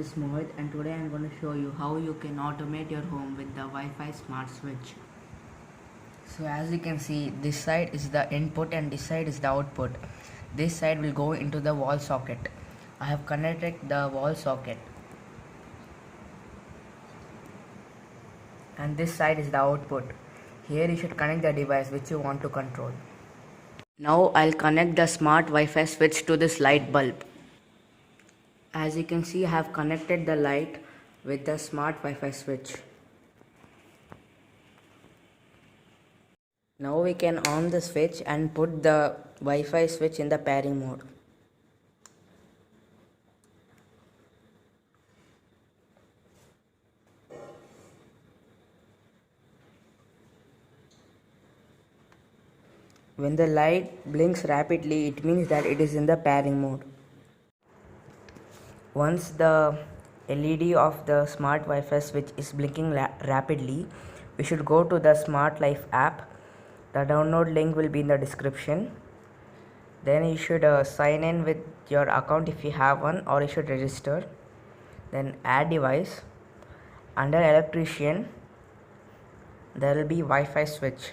is Mohit, and today I am going to show you how you can automate your home with the Wi-Fi smart switch. So as you can see, this side is the input and this side is the output. This side will go into the wall socket. I have connected the wall socket. And this side is the output. Here you should connect the device which you want to control. Now I'll connect the smart Wi-Fi switch to this light bulb. As you can see, I have connected the light with the smart Wi-Fi switch. Now we can on the switch and put the Wi-Fi switch in the pairing mode. When the light blinks rapidly, it means that it is in the pairing mode. Once the LED of the smart Wi-Fi switch is blinking rapidly, we should go to the Smart Life app. The download link will be in the description. Then you should sign in with your account if you have one, or you should register. Then add device. Under electrician, there will be Wi-Fi switch.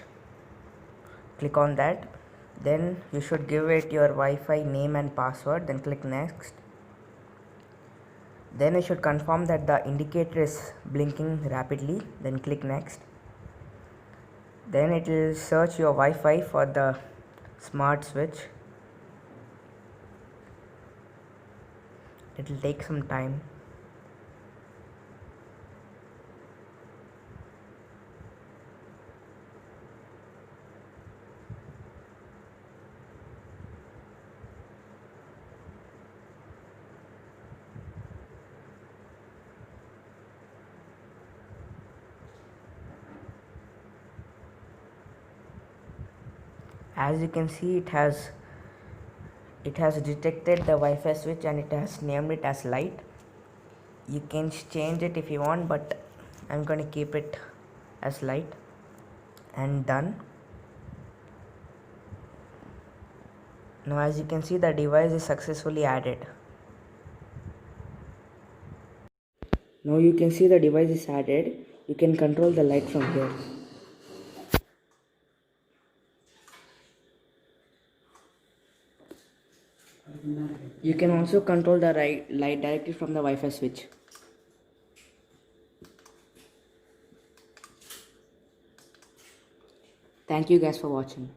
Click on that. Then you should give it your Wi-Fi name and password. Then click next. Then you should confirm that the indicator is blinking rapidly. Then click next. Then it will search your Wi-Fi for the smart switch. It will take some time. As you can see, it has detected the Wi-Fi switch and it has named it as light. You can change it if you want, but I'm going to keep it as light. And done. Now as you can see, the device is successfully added. Now you can see the device is added. You can control the light from here. You can also control the light directly from the Wi-Fi switch. Thank you guys for watching.